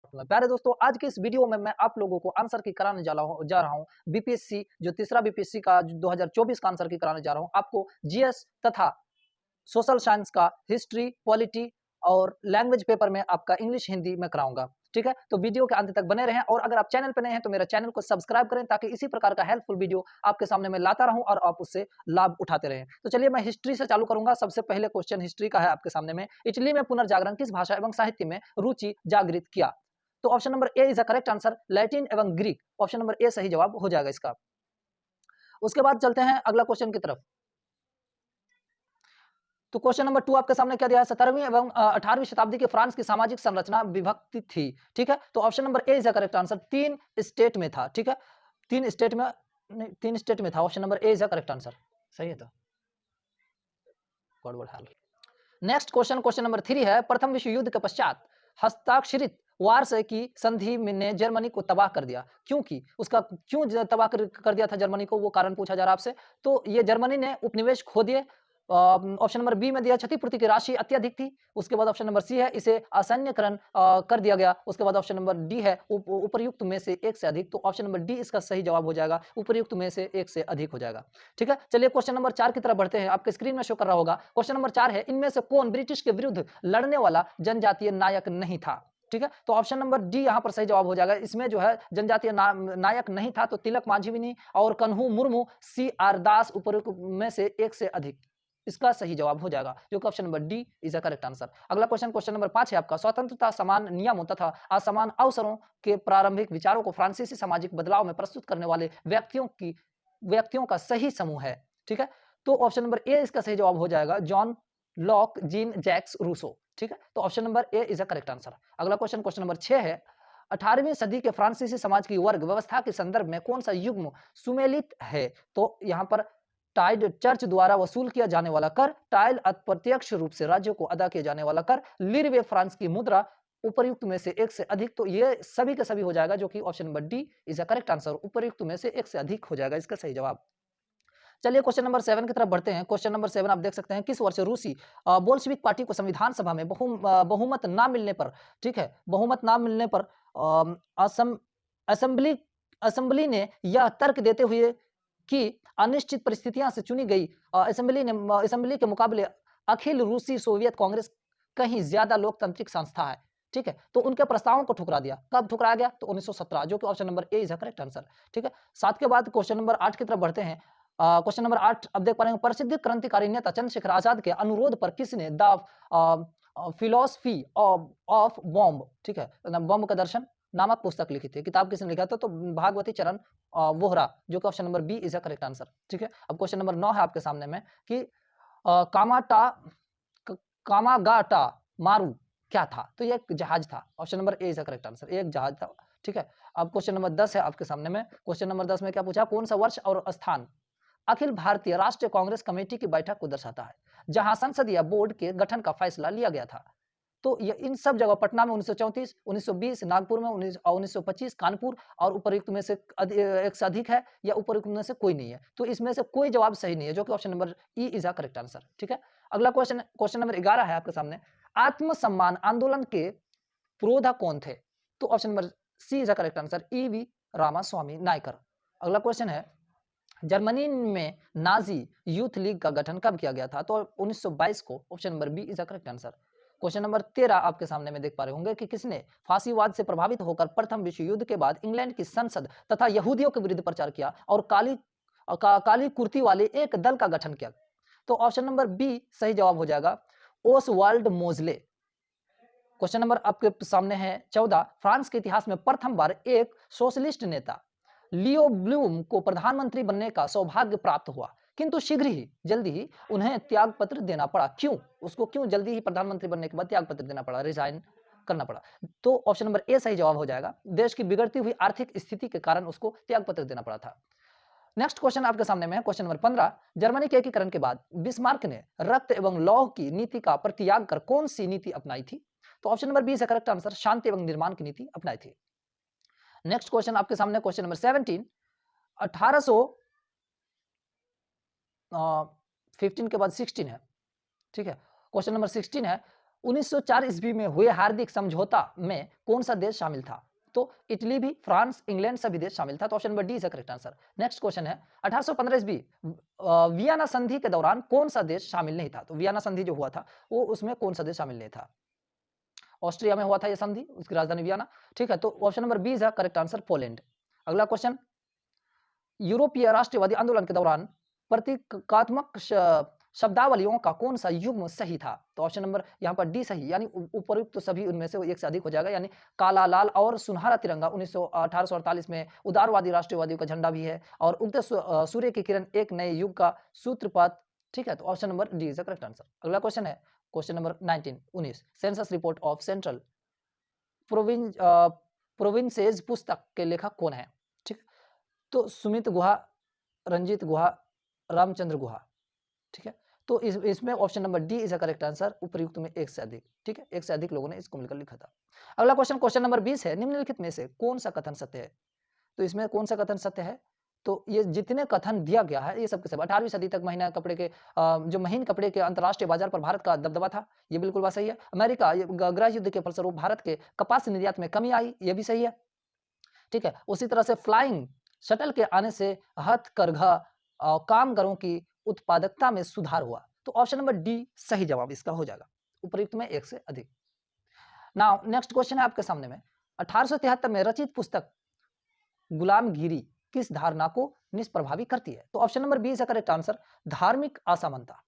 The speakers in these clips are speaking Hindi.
प्यारे दोस्तों, आज के इस वीडियो में मैं आप लोगों को आंसर की कराने जा रहा हूं बीपीएससी जो तीसरा बीपीएससी का 2024 का आंसर की कराने जा रहा हूं आपको जीएस तथा सोशल साइंस का हिस्ट्री, पॉलिटी और लैंग्वेज पेपर में आपका इंग्लिश, हिंदी में कराऊंगा। ठीक है, तो वीडियो के अंत तक बने रहें और अगर आप चैनल पर नए हैं तो मेरा चैनल को सब्सक्राइब करें ताकि इसी प्रकार का हेल्पफुल वीडियो आपके सामने मैं लाता रहूं और आप उससे लाभ उठाते रहें। तो चलिए मैं हिस्ट्री से चालू करूंगा। सबसे पहले क्वेश्चन हिस्ट्री का है आपके सामने में। इटली में पुनर्जागरण किस भाषा एवं साहित्य में रुचि जागृत किया? तो option number A is the correct answer, Latin एवं ग्रीक। ऑप्शन नंबर ए सही जवाब हो जाएगा इसका। उसके बाद चलते हैं अगला क्वेश्चन की तरफ। तो क्वेश्चन नंबर 2 आपके सामने क्या दिया है? 17वीं एवं 18वीं शताब्दी के फ्रांस की सामाजिक संरचना विभक्ति थी। ठीक है, तो option number A is the correct answer. 3 state में था। ठीक है, 3 स्टेट में नहीं, 3 स्टेट में था। Option number A is the correct answer. सही है। तो गॉड हाल। नेक्स्ट क्वेश्चन, क्वेश्चन नंबर 3 है। प्रथम विश्व युद्ध के पश्चात हस्ताक्षरित वार्से की संधि ने जर्मनी को तबाह कर दिया। क्योंकि उसका क्यों तबाह कर दिया था जर्मनी को, वो कारण पूछा जा रहा है आपसे। तो ये जर्मनी ने उपनिवेश खो दिए। ऑप्शन नंबर बी में दिया क्षतिपूर्ति की राशि अत्यधिक थी। उसके बाद ऑप्शन नंबर सी है इसे असैन्यकरण कर दिया गया। उसके बाद ऑप्शन नंबर डी है उपर्युक्त में से एक से अधिक। तो ऑप्शन नंबर डी इसका सही जवाब हो जाएगा, उपर्युक्त में से एक से अधिक हो जाएगा। ठीक है, चलिए क्वेश्चन नंबर 4 की तरफ बढ़ते हैं। आपके स्क्रीन में शो कर रहा होगा। क्वेश्चन नंबर 4 है, इनमें से कौन ब्रिटिश के विरुद्ध लड़ने वाला जनजातीय नायक नहीं था? ठीक है, तो ऑप्शन नंबर डी यहां पर सही जवाब हो जाएगा। इसमें जो है जनजातीय नायक नहीं था, तो तिलक मांझी भी नहीं और कन्हू मुर्मू, सी आर दास उपर्युक्त में से एक से अधिक इसका सही जवाब हो जाएगा, जो कि option number D is the correct answer. अगला क्वेश्चन, क्वेश्चन नंबर 5 है आपका। स्वतंत्रता, समान नियमों तथा असमान अवसरों के प्रारंभिक विचारों को फ्रांसीसी सामाजिक बदलाव में प्रस्तुत करने वाले व्यक्तियों का सही समूह है। ठीक है, तो ऑप्शन नंबर ए इसका सही जवाब हो जाएगा, John Locke, Jean Jacques Rousseau. ठीक है, तो option number A is the correct answer. अगला क्वेश्चन, क्वेश्चन नंबर 6 है। 18वीं सदी के फ्रांसीसी समाज की वर्ग व्यवस्था के संदर्भ में कौन सा युग्म सुमेलित है? तो यहां पर टाइड चर्च द्वारा वसूल किया जाने वाला कर, टाइल अप्रत्यक्ष रूप से राज्यों को अदा किया जाने वाला कर, लिरवे फ्रांस की मुद्रा, उपर्युक्त में से एक से अधिक। तो ये सभी के सभी हो जाएगा, जो कि option number D is the correct answer, उपर्युक्त में से एक से अधिक हो जाएगा इसका सही जवाब। चलिए क्वेश्चन नंबर 7 की तरफ बढ़ते हैं। क्वेश्चन नंबर 7 आप देख सकते हैं, किस वर्ष रूसी बोल्शेविक पार्टी को संविधान सभा में बहुमत ना मिलने पर, ठीक है, बहुमत ना मिलने पर असेंबली असेंबली ने यह तर्क देते हुए कि अनिश्चित परिस्थितियां से चुनी गई असेंबली के मुकाबले अखिल रूसी सोवियत कांग्रेस कहीं ज्यादा लोकतांत्रिक संस्था है। ठीक है, तो उनके प्रस्तावों को ठुकरा दिया। कब ठुकराया गया? तो 1917, जो कि option number A is the correct answer. ठीक है, साथ के बाद क्वेश्चन नंबर 8 की तरफ बढ़ते हैं। क्वेश्चन नंबर 8 अब देख पा रहे हैं, प्रसिद्ध क्रांतिकारी नेता चंद्रशेखर आजाद के अनुरोध पर किसने द फिलोसफी ऑफ बॉम्ब, ठीक है, बॉम्ब का दर्शन नामक पुस्तक लिखी थी? किताब किसने लिखा था? तो भागवती चरण वोहरा, जो कि option number B is the correct answer. ठीक है, अब क्वेश्चन नंबर 9 है आपके सामने में कि कामाटा कामागाटा मारू क्या था? तो ये एक जहाज था। Option number A is the correct answer, एक जहाज था। ठीक है, अब क्वेश्चन नंबर 10 है आपके सामने में। क्वेश्चन नंबर 10 में क्या पूछा? कौन सा वर्ष और स्थान अखिल भारतीय राष्ट्रीय कांग्रेस कमेटी की बैठक को दर्शाता है, जहां संसदीय बोर्ड के गठन का फैसला लिया गया था? तो ये इन सब जगह पटना में 1934, 1920 नागपुर में 1925 कानपुर, और उपर्युक्त में से एक से अधिक है या उपर्युक्त में से कोई नहीं है? तो इसमें से कोई जवाब सही नहीं है, जो कि option number E is the correct answer. ठीक है, अगला क्वेश्चन, क्वेश्चन नंबर 11 है आपके सामने। आत्मसम्मान आंदोलन के पुरोधा कौन थे? तो option number C is the correct answer, E V Ramaswamy Naicker. अगला क्वेश्चन है, जर्मनी में नाजी यूथ लीग का गठन कब किया गया था? तो 1922 को। Option number B is the correct answer. Question number 13 आपके सामने में देख पा रहे होंगे कि किसने फांसीवाद से प्रभावित होकर प्रथम विश्व युद्ध के बाद इंग्लैंड की संसद तथा यहूदियों के विरुद्ध प्रचार किया और काली कुर्ती वाले एक दल का गठन किया? तो ऑप्शन नंबर बी सही जवाब हो जाएगा, ओसवाल्ड मोजले। क्वेश्चन नंबर आपके सामने है 14, फ्रांस के इतिहास में प्रथम बार एक सोशलिस्ट नेता लियो ब्लूम को प्रधानमंत्री बनने का सौभाग्य प्राप्त हुआ, किंतु शीघ्र ही जल्दी ही उन्हें त्याग पत्र देना पड़ा। क्यों? उसको क्यों जल्दी ही प्रधानमंत्री बनने के बाद त्याग पत्र देना पड़ा, रिजाइन करना पड़ा? तो ऑप्शन नंबर ए सही जवाब हो जाएगा, देश की बिगड़ती हुई आर्थिक स्थिति के कारण उसको त्याग पत्र देना पड़ा था। नेक्स्ट क्वेश्चन आपके सामने में है, क्वेश्चन नंबर 15, जर्मनी के एकीकरण के बाद बिस्मार्क ने रक्त एवं लौह की नीति का परित्याग कर कौन सी नीति अपनाई थी? तो option number B is correct answer, शांति एवं निर्माण की नीति अपनाई थी। नेक्स्ट क्वेश्चन आपके सामने, क्वेश्चन नंबर 17, 1815 के बाद 16 है। ठीक है, क्वेश्चन नंबर 16 है, 1904 ईस्वी में हुए हार्दिक समझौता में कौन सा देश शामिल था? तो इटली भी, फ्रांस, इंग्लैंड सभी देश शामिल था। तो option number D is the correct answer. Next question है 1815 ईस्वी वियना संधि के दौरान कौन सा देश शामिल नहीं था? तो वियना संधि जो हुआ था वो उसमें कौन सा देश शामिल नहीं था? ऑस्ट्रिया में हुआ था यह संधि, उसकी राजधानी वियना। ठीक है, तो option number B is the correct answer, Poland. अगला क्वेश्चन, यूरोपीय राष्ट्रवादी आंदोलन के दौरान प्रतीकात्मक शब्दावलियों का कौन सा युग्म सही था? तो ऑप्शन नंबर यहाँ पर डी सही, यानी उपयुक्त तो सभी उनमें से एक से अधिक हो जाएगा, यानी काला, लाल और सुनहरा तिरंगा 1848 में उदारवादी राष्ट्रवादियों का झंडा भी है, और उगते सूर्य की किरण एक नए युग का सूत्रपात। ठीक है, तो option number D is the correct answer. अगला क्वेश्चन है question number 19 census report of central provinces पुस्तक के लेखक कौन है? ठीक, तो सुमित गुहा, रंजीत गुहा, रामचंद्र गुहा। ठीक है, तो इसमें option number D is the correct answer, उपयुक्त में एक से अधिक। ठीक है, एक से अधिक लोगों ने इसको मिलकर लिखा था। अगला क्वेश्चन, क्वेश्चन नंबर 20 है, निम्नलिखित में से कौन सा कथन सत्य है? तो इसमें कौन सा कथन सत्य है? तो ये जितने कथन दिया गया है ये सब के सब 18वीं सदी तक महीना कपड़े के जो महीन कपड़े के अंतर्राष्ट्रीय बाजार पर भारत का दबदबा था, ये बिल्कुल बात सही है। अमेरिका गृह युद्ध के फलस्वरूप भारत के कपास निर्यात में कमी आई, ये भी सही है। ठीक है, उसी तरह से फ्लाइंग शटल के आने से हथकरघा कामगारों की उत्पादकता में सुधार हुआ। तो ऑप्शन नंबर डी सही जवाब इसका हो जाएगा, उपयुक्त में एक से अधिक। नाउ नेक्स्ट क्वेश्चन है आपके सामने में, 1873 में रचित पुस्तक गुलामगिरी किस धारणा को निष्प्रभावी करती है? तो option number B is correct answer, धार्मिक असमानता।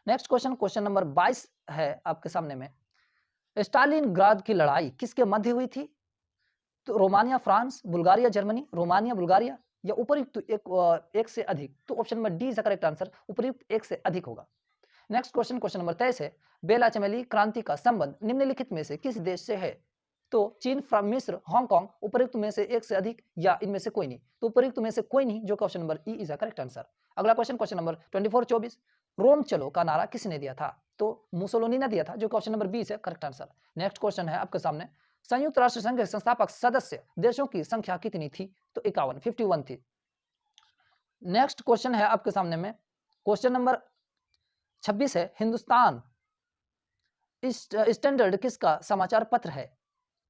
नेक्स्ट क्वेश्चन, क्वेश्चन नंबर 22 है आपके सामने में, स्टालिनग्राद की लड़ाई किसके मध्य हुई थी? तो Romania France, Bulgaria Germany, Romania Bulgaria, या उपयुक्त एक से अधिक। तो option number D is correct answer, उपयुक्त एक से अधिक होगा। नेक्स्ट क्वेश्चन, क्वेश्चन नंबर 23 है, बेला चमेली क्रांति का संबंध निम्नलिखित में से किस देश से है? तो चीन, मिस्र, हांगकांग, उपयुक्त में से एक से अधिक या इनमें से कोई नहीं? तो उपयुक्त में से कोई नहीं, जो कि option number E is correct answer. अगला क्वेश्चन, क्वेश्चन नंबर 24 रोम चलो का नारा किसने दिया था? तो मुसोलिनी ने दिया था, जो कि ऑप्शन नंबर बी से करेक्ट आंसर। नेक्स्ट क्वेश्चन है आपके सामने, संयुक्त राष्ट्र संघ के संस्थापक सदस्य देशों की संख्या कितनी थी? तो 51 थी। नेक्स्ट क्वेश्चन है आपके सामने में, क्वेश्चन नंबर 26 है, हिंदुस्तान स्टैंडर्ड किसका समाचार पत्र है?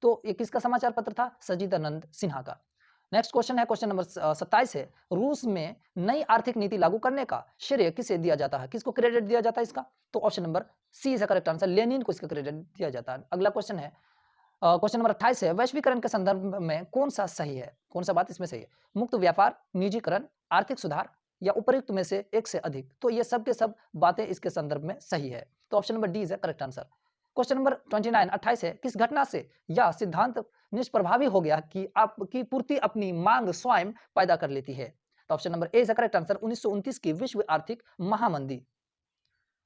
तो ये किसका समाचार पत्र था? सचिदानंद सिन्हा का। नेक्स्ट क्वेश्चन है, क्वेश्चन नंबर 27 है, रूस में नई आर्थिक नीति लागू करने का श्रेय किसे दिया जाता है? किसको क्रेडिट दिया जाता है इसका? तो option number C is correct answer, Lenin को इसका क्रेडिट दिया जाता है। अगला क्वेश्चन है क्वेश्चन नंबर 28 है, वैश्वीकरण के संदर्भ में कौन सा सही है? कौन सा बात इसमें सही है? मुक्त व्यापार, निजीकरण, आर्थिक सुधार, या उपयुक्त में से एक से अधिक? तो ये सब के सब बातें इसके संदर्भ में सही है। तो option number D is correct answer. Question number 28 है, किस घटना से यह सिद्धांत निष्प्रभावी हो गया कि आपकी पूर्ति अपनी मांग स्वयं पैदा कर लेती है? तो option number A is correct answer, 1929 की विश्व आर्थिक महामंदी।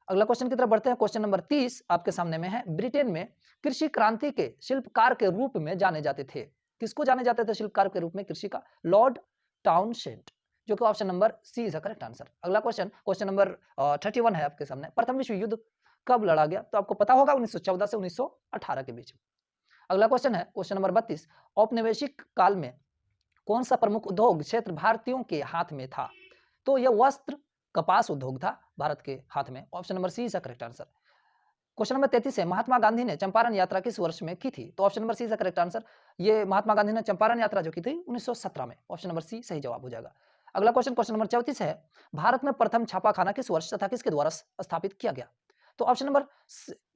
अगला क्वेश्चन की तरफ बढ़ते हैं, क्वेश्चन नंबर 30 आपके सामने में है, ब्रिटेन में कृषि क्रांति के शिल्पकार के रूप में जाने जाते थे। किसको जाने जाते थे शिल्पकार के रूप में कृषि का? लॉर्ड टाउनशेंड, जो कि option number C is correct answer. अगला क्वेश्चन, क्वेश्चन नंबर 31 है आपके सामने, प्रथम विश्व युद्ध कब लड़ा गया? तो आपको पता होगा 1914 से 1918 के बीच। अगला क्वेश्चन है क्वेश्चन नंबर 32, औपनिवेशिक काल में कौन सा प्रमुख उद्योग क्षेत्र भारतीयों के हाथ में था? तो यह वस्त्र कपास उद्योग था भारत के हाथ में। Option number C is correct answer. Question number 33 है, महात्मा गांधी ने चंपारण यात्रा किस वर्ष में की थी? तो option number C is correct answer, ये महात्मा गांधी ने चंपारण यात्रा जो की थी 1917 में। ऑप्शन नंबर सी सही जवाब हो जाएगा। अगला क्वेश्चन, क्वेश्चन नंबर 34 है, भारत में प्रथम छापाखाना किस वर्ष तथा किसके द्वारा स्थापित किया गया? तो ऑप्शन नंबर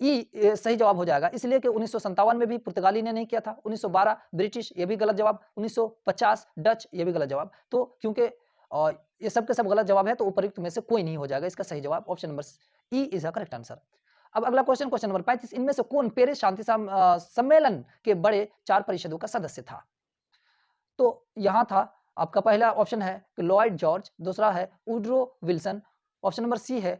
ई सही जवाब हो जाएगा, इसलिए कि 1957 में भी पुर्तगाली ने नहीं किया था, 1912 ब्रिटिश, ये भी गलत जवाब, 1950 डच, ये भी गलत जवाब। तो क्योंकि ये सब के सब गलत जवाब है, तो उपयुक्त में से कोई नहीं हो जाएगा, इसका सही जवाब option number E is the correct answer. अब अगला क्वेश्चन, क्वेश्चन नंबर 35, इनमें से कौन पेरिस शांति सम्मेलन के बड़े 4 परिषदों का सदस्य था? तो यहां था आपका पहला ऑप्शन है कि लॉयड जॉर्ज, दूसरा है Woodrow Wilson, option number C है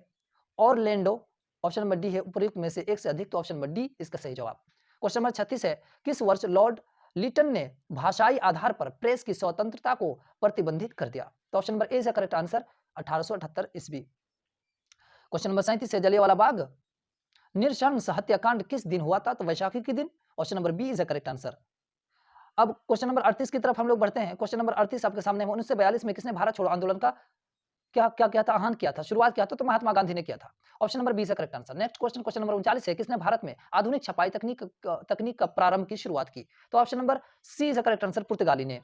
ऑरलैंडो, ऑप्शन नंबर डी है उपयुक्त में से एक से अधिक। तो ऑप्शन नंबर डी इसका सही जवाब। क्वेश्चन नंबर 36 है, किस वर्ष लॉर्ड लिटन ने भाषाई आधार पर प्रेस की स्वतंत्रता को प्रतिबंधित कर दिया? तो option number A is correct answer, 1878 ईस्वी। क्वेश्चन नंबर 37 है, जलियांवाला बाग नृशंस हत्याकांड किस दिन हुआ था? तो वैशाखी के दिन। Option number B is correct answer. अब क्वेश्चन नंबर 38 की तरफ हम लोग बढ़ते हैं। क्वेश्चन नंबर 38 आपके सामने है, 1942 में किसने भारत छोड़ो आंदोलन का क्या क्या किया था? आह्वान किया था, शुरुआत किया था तो महात्मा गांधी ने किया था। Option number B is the correct answer. Next question, question number 39 है, किसने भारत में आधुनिक छपाई तकनीक का प्रारंभ की शुरुआत की? तो option number C is the correct answer, पुर्तगाली ने।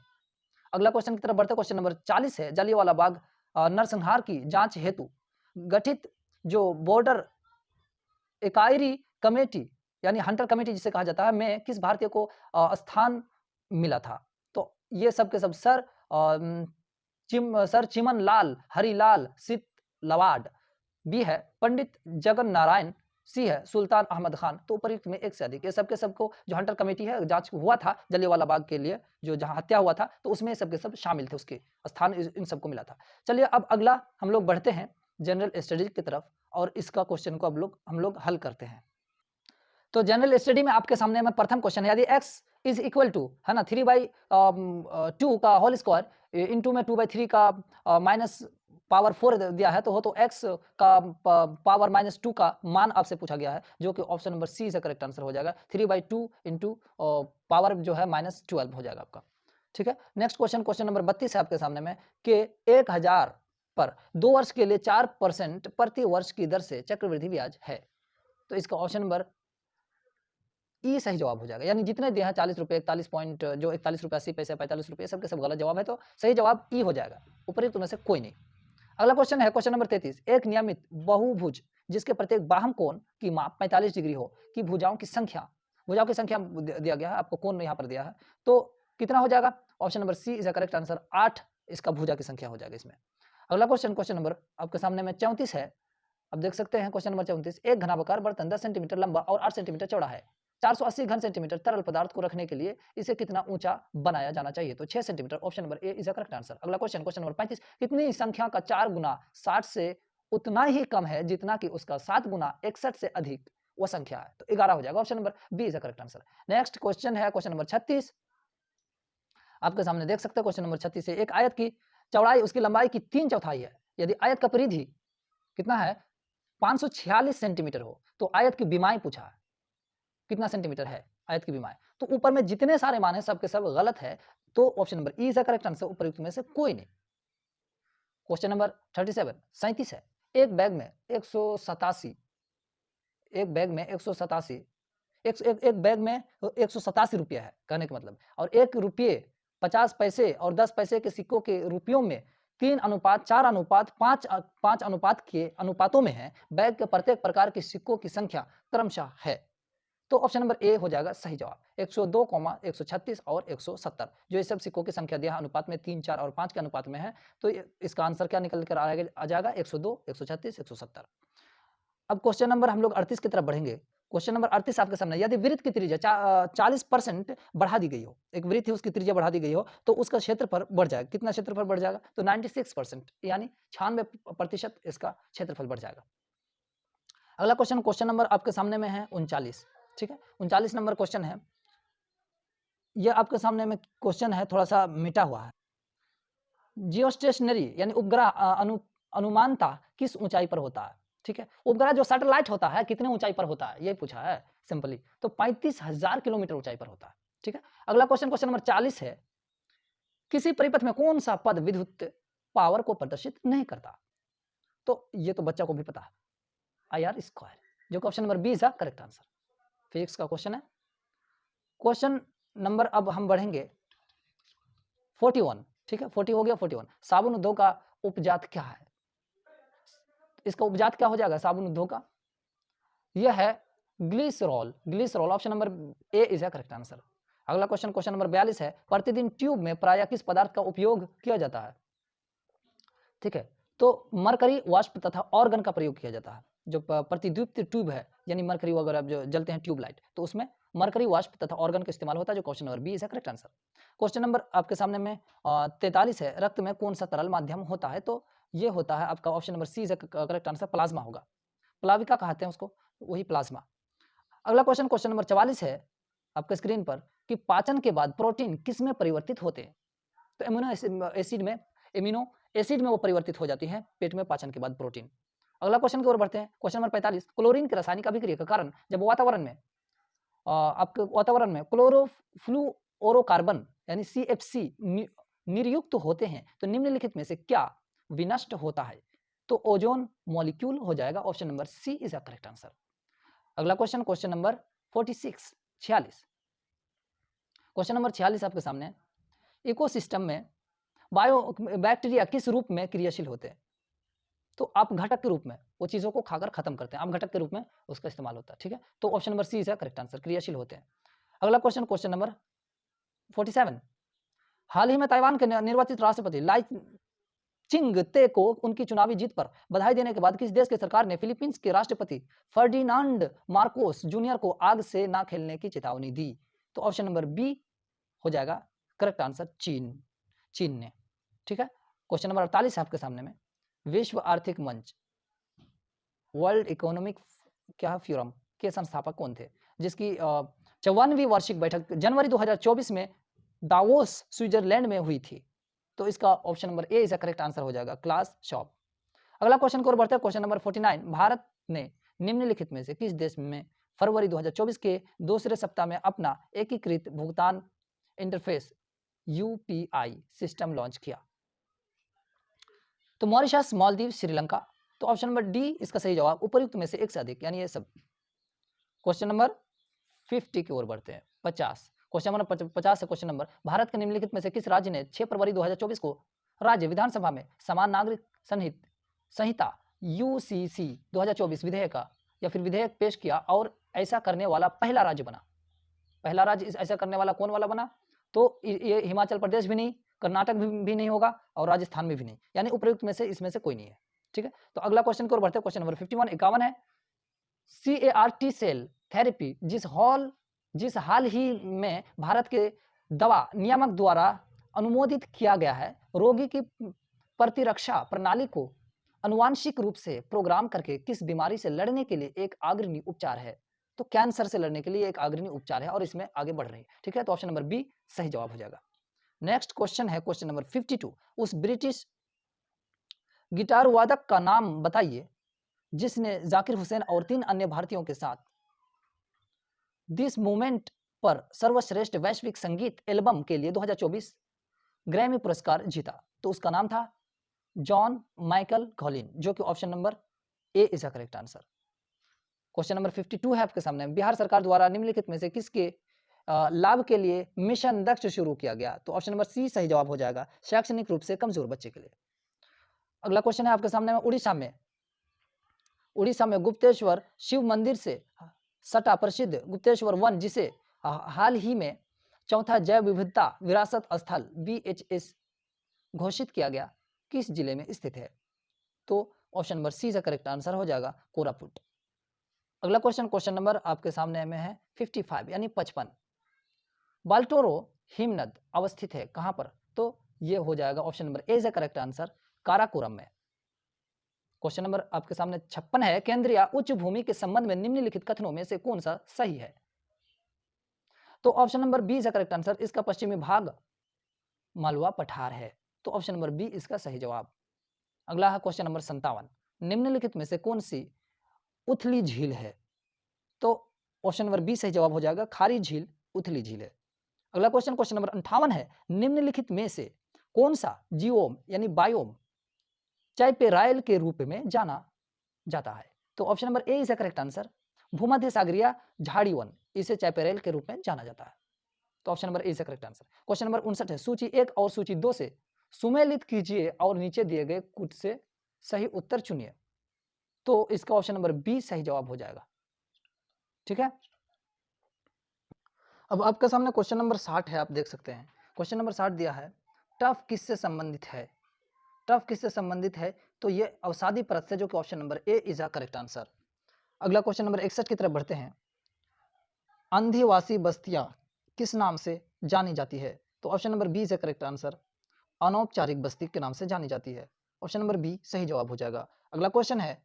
अगला क्वेश्चन की तरफ बढ़ते, क्वेश्चन नंबर 40 है, जलियांवाला बाग नरसंहार की जांच हेतु गठित जो बॉर्डर एक्वायरी कमेटी यानी हंटर कमेटी जिसे कहा जाता है में किस भारतीय को स्थान मिला था? तो ये सब के सब सर चिमन लाल हरिलाल सितलवाड, बी है पंडित जगन नारायण, सी है सुल्तान अहमद खान। तो उपयुक्त में एक से अधिक, ये सब के सबको जो हंटर कमेटी है जांच हुआ था जलियांवाला बाग के लिए, जो जहां हत्या हुआ था, तो उसमें सब के सब शामिल थे, उसके स्थान इन सबको मिला था। चलिए अब अगला हम लोग बढ़ते हैं जनरल स्टडीज की तरफ और इसका क्वेश्चन को अब हम लोग हल करते हैं। तो जनरल स्टडी में आपके सामने में प्रथम क्वेश्चन है, यदि x इज इक्वल टू है ना 3/2 का होल स्क्वायर इंटू में 2/3 का माइनस पावर 4 दिया है, तो हो तो x का पावर -2 का मान आपसे पूछा गया है, जो कि ऑप्शन नंबर सी से करेक्ट आंसर हो जाएगा। 3/2 इंटू पावर जो है -12 हो जाएगा आपका। ठीक है, नेक्स्ट क्वेश्चन, क्वेश्चन नंबर 32 है आपके सामने में कि 1000 पर 2 वर्ष के लिए 4% प्रति वर्ष की दर से चक्रवृद्धि ब्याज है। तो इसका ऑप्शन नंबर ई सही जवाब हो जाएगा, यानी जितने दिए हैं 40 रुपये 41 पॉइंट जो 41 रुपये 80 पैसे 45 रुपये सबके सब गलत जवाब है, तो सही जवाब ई हो जाएगा, उपयुक्त में से कोई नहीं। अगला क्वेश्चन है क्वेश्चन नंबर 33, एक नियमित बहुभुज जिसके प्रत्येक बाह्य कोण की माप 45 डिग्री हो की भुजाओं की संख्या दिया गया है, आपको कोण यहाँ पर दिया है, तो कितना हो जाएगा? Option number C is the correct answer, 8 इसका भुजा की संख्या हो जाएगा इसमें। अगला क्वेश्चन, क्वेश्चन नंबर आपके सामने में 34 है, अब देख सकते हैं क्वेश्चन नंबर 34, एक घनाभकार बर्तन 10 सेंटीमीटर लंबा और 8 सेंटीमीटर चौड़ा है, 480 घन सेंटीमीटर तरल पदार्थ को रखने के लिए इसे कितना ऊंचा बनाया जाना चाहिए? तो 6 centimetre, option number A is the correct answer. अगला क्वेश्चन, क्वेश्चन नंबर 35, कितनी संख्या का 4 गुना 60 से उतना ही कम है जितना कि उसका 7 गुना 61 से अधिक वो संख्या है? तो 11 हो जाएगा, option number B is the correct answer. Next question है क्वेश्चन नंबर 36, आपके सामने देख सकते हैं क्वेश्चन नंबर 36 है, एक आयत की चौड़ाई उसकी लंबाई की 3/4 है, यदि आयत का परिधि कितना है 546 सेंटीमीटर हो, तो आयत की बीमाई पूछा है कितना सेंटीमीटर है आयत की बीमाई, तो ऊपर में जितने सारे मान है सबके सब गलत है, तो option number E is the correct answer, उपयुक्त में से कोई नहीं। क्वेश्चन नंबर 37 37 है, एक बैग में 187 एक बैग में 187 एक बैग में 187 रुपया है कहने का मतलब, और 1 रुपये 50 पैसे और 10 पैसे के सिक्कों के रुपयों में 3:4:5 अनुपात के अनुपातों में है, बैग के प्रत्येक प्रकार के सिक्कों की संख्या क्रमशः है, तो ऑप्शन नंबर ए हो जाएगा सही जवाब, 102, 136 और 170, जो ये सब सिक्कों की संख्या दिया अनुपात में 3, 4 और 5 के अनुपात में है, तो इसका आंसर क्या निकल कर आ जाएगा 102, 136, 170। अब क्वेश्चन नंबर हम लोग 38 की तरफ बढ़ेंगे। क्वेश्चन नंबर 38 आपके सामने, यदि वृत्त की त्रिज्या 40% बढ़ा दी गई हो, एक वृत्त है उसकी त्रिज्या बढ़ा दी गई हो, तो उसका क्षेत्रफल बढ़ जाएगा, कितना क्षेत्रफल बढ़ जाएगा? तो 96%, यानी 96% इसका क्षेत्रफल बढ़ जाएगा। अगला क्वेश्चन, क्वेश्चन नंबर आपके सामने में है 39, ठीक है, 39 नंबर क्वेश्चन है, यह आपके सामने में क्वेश्चन है थोड़ा सा मिटा हुआ है, जियोस्टेशनरी यानी उपग्रह अनुमानता किस ऊंचाई पर होता है? ठीक है, उपग्रह जो सैटेलाइट होता है कितने ऊंचाई पर होता है ये पूछा है सिंपली, तो 35,000 किलोमीटर ऊंचाई पर होता है। ठीक है, अगला क्वेश्चन, क्वेश्चन नंबर 40 है, किसी परिपथ में कौन सा पद विद्युत पावर को प्रदर्शित नहीं करता? तो ये तो बच्चा को भी पता है, IR स्क्वायर, जो question number B is the correct answer, physics का क्वेश्चन है। क्वेश्चन नंबर अब हम बढ़ेंगे 41, ठीक है, 40 हो गया, 41, साबुन उद्योग का उपजात क्या है? इसका उपजात क्या हो जाएगा साबुन उद्योग का? यह है glycerol, glycerol, option number A is the correct answer. अगला क्वेश्चन, क्वेश्चन नंबर 42 है, प्रतिदिन ट्यूब में प्रायः किस पदार्थ का उपयोग किया जाता है? ठीक है, तो मरकरी वाष्प तथा ऑर्गन का प्रयोग किया जाता है, जो प्रतिदीप्त ट्यूब है यानी मरकरी वगैरह जो जलते हैं ट्यूबलाइट, तो उसमें मरकरी वाष्प तथा ऑर्गन का इस्तेमाल होता है, जो question number B is the correct answer. Question number आपके सामने में 43 है, रक्त में कौन सा तरल माध्यम होता है? तो ये होता है आपका option number C is the correct answer, plasma होगा, प्लाविका कहते हैं उसको, वही प्लाज्मा। अगला क्वेश्चन, क्वेश्चन नंबर 44 है आपके स्क्रीन पर, कि पाचन के बाद प्रोटीन किस में परिवर्तित होते हैं? तो एमिनो एसिड में वो परिवर्तित हो जाती है पेट में पाचन के बाद प्रोटीन। अगला क्वेश्चन की ओर बढ़ते हैं, क्वेश्चन नंबर 45, क्लोरीन की रासायनिक अभिक्रिया का कारण जब वातावरण में आपके वातावरण में क्लोरोफ्लुओरोकार्बन यानी CFC निर्युक्त होते हैं, तो निम्नलिखित में से क्या विनष्ट होता है? तो ओजोन मॉलिक्यूल हो जाएगा। Option number C is a correct answer. अगला क्वेश्चन, क्वेश्चन नंबर 46, 46। क्वेश्चन नंबर 46 आपके सामने। इकोसिस्टम में बैक्टीरिया किस रूप में क्रियाशील होते हैं? तो आप घटक के रूप में वो चीजों को खाकर खत्म करते हैं, आप घटक के रूप में उसका इस्तेमाल होता है। ठीक है, तो option number C is the correct answer, क्रियाशील होते हैं। अगला क्वेश्चन, क्वेश्चन नंबर 47। हाल ही में ताइवान के निर्वाचित राष्ट्रपति लाई चिंग-ते को उनकी चुनावी जीत पर बधाई देने के बाद किस देश की सरकार ने फिलीपींस के राष्ट्रपति फर्डिनांड मार्कोस जूनियर को आग से ना खेलने की चेतावनी दी? तो ऑप्शन नंबर बी हो जाएगा करेक्ट आंसर, चीन, चीन ने। ठीक है, क्वेश्चन नंबर 48 है आपके सामने में। विश्व आर्थिक मंच, वर्ल्ड इकोनॉमिक क्या फोरम के संस्थापक कौन थे, जिसकी 54वीं वार्षिक बैठक जनवरी 2024 में दावोस स्विट्जरलैंड में हुई थी? तो इसका ऑप्शन नंबर ए इसका करेक्ट आंसर हो जाएगा, क्लास शॉप। अगला क्वेश्चन को बढ़ते हैं, क्वेश्चन नंबर 49। भारत ने निम्नलिखित में से किस देश में फरवरी 2024 के दूसरे सप्ताह में अपना एकीकृत भुगतान इंटरफेस यूपीआई सिस्टम लॉन्च किया? तो मॉरिशस, मालदीव, श्रीलंका। तो ऑप्शन नंबर डी इसका सही जवाब, उपयुक्त में से एक से अधिक, यानी ये सब। क्वेश्चन नंबर 50 की ओर बढ़ते हैं, 50। क्वेश्चन नंबर 50 से क्वेश्चन नंबर, भारत के निम्नलिखित में से किस राज्य ने 6 फरवरी 2024 को राज्य विधानसभा में समान नागरिक संहिता यूसीसी 2024 विधेयक या फिर विधेयक पेश किया और ऐसा करने वाला पहला राज्य बना? पहला राज्य ऐसा करने वाला कौन वाला बना? तो ये हिमाचल प्रदेश भी नहीं, कर्नाटक भी नहीं होगा और राजस्थान में भी नहीं, यानी उपयुक्त में से इसमें से कोई नहीं है। ठीक है, तो अगला क्वेश्चन की ओर बढ़ते हैं, क्वेश्चन नंबर 51, 51 है। CAR-T सेल थेरेपी जिस हाल ही में भारत के दवा नियामक द्वारा अनुमोदित किया गया है, रोगी की प्रतिरक्षा प्रणाली को अनुवांशिक रूप से प्रोग्राम करके किस बीमारी से लड़ने के लिए एक अग्रणी उपचार है? तो कैंसर से लड़ने के लिए एक अग्रणी उपचार है और इसमें आगे बढ़ रही है। ठीक है, तो ऑप्शन नंबर बी सही जवाब हो जाएगा। नेक्स्ट क्वेश्चन है क्वेश्चन नंबर 52। उस ब्रिटिश गिटार वादक का नाम बताइए जिसने जाकिर हुसैन और 3 अन्य भारतीयों के साथ दिस मोमेंट पर सर्वश्रेष्ठ वैश्विक संगीत एल्बम के लिए 2024 ग्रैमी पुरस्कार जीता? तो उसका नाम था जॉन माइकल कॉलिन, जो कि option number A is the correct answer. Question number 52 है आपके सामने। बिहार सरकार द्वारा निम्नलिखित में से किसके लाभ के लिए मिशन दक्ष शुरू किया गया? तो ऑप्शन नंबर सी सही जवाब हो जाएगा, शैक्षणिक रूप से कमजोर बच्चे के लिए। अगला क्वेश्चन है आपके सामने में, उड़ीसा में गुप्तेश्वर शिव मंदिर से सटा प्रसिद्ध गुप्तेश्वर वन, जिसे हाल ही में चौथा जैव विविधता विरासत स्थल BHS घोषित किया गया, किस जिले में स्थित है? तो ऑप्शन नंबर सी का करेक्ट आंसर हो जाएगा, कोरापुट। अगला क्वेश्चन, क्वेश्चन नंबर आपके सामने में है 55 यानी 55। बाल्टोरो हिमनद अवस्थित है कहां पर? तो ये हो जाएगा option number A correct answer, Karakoram में। क्वेश्चन नंबर आपके सामने 56 है। केंद्रीय उच्च भूमि के संबंध में निम्नलिखित कथनों में से कौन सा सही है? तो option number B is correct answer, इसका पश्चिमी भाग मालवा पठार है। तो ऑप्शन नंबर बी इसका सही जवाब। अगला है क्वेश्चन नंबर 57। निम्नलिखित में से कौन सी उथली झील है? तो ऑप्शन नंबर बी सही जवाब हो जाएगा, खारी झील उथली झील है। अगला क्वेश्चन, क्वेश्चन नंबर 58 है। निम्नलिखित में से कौन सा जियोम यानी बायोम चाइपेरायल के रूप में जाना जाता है? तो option number A is the correct answer, भूमध्य सागरीय झाड़ी वन, इसे चाइपेरायल के रूप में जाना जाता है। तो option number A is the correct answer. Question number 59 है। सूची 1 और सूची 2 से सुमेलित कीजिए और नीचे दिए गए कुछ से सही उत्तर चुनिए। तो इसका ऑप्शन नंबर बी सही जवाब हो जाएगा। ठीक है, अब आपके सामने क्वेश्चन नंबर 60 है, आप देख सकते हैं। क्वेश्चन नंबर 60 दिया है, टफ किससे संबंधित है? टफ किससे संबंधित है? तो ये अवसादी परत से, जो कि option number A is the correct answer. अगला क्वेश्चन नंबर 61 की तरफ बढ़ते हैं। आंधीवासी बस्तियां किस नाम से जानी जाती है? तो option number B is the correct answer, अनौपचारिक बस्ती के नाम से जानी जाती है। ऑप्शन नंबर बी सही जवाब हो जाएगा। अगला क्वेश्चन है,